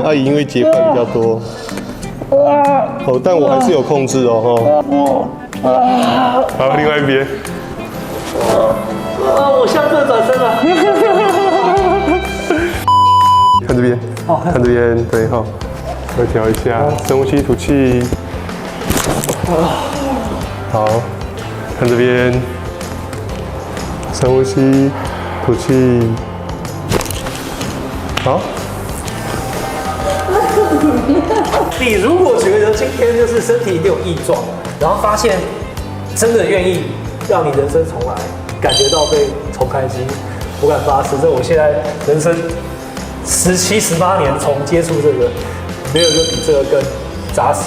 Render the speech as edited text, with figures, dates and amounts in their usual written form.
阿姨因为结块比较多，哦，但我还是有控制哦，哈。好，另外一边。我下课转身了。看这边，看这边，对哈，再调一下，深呼吸，吐气。好，看这边，深呼吸，吐气。好。你如果觉得今天就是身体一定有异状，然后发现真的愿意让你人生重来，感觉到被重开机，我敢发誓，这我现在人生17、18年从接触这个，没有一个比这个更扎实。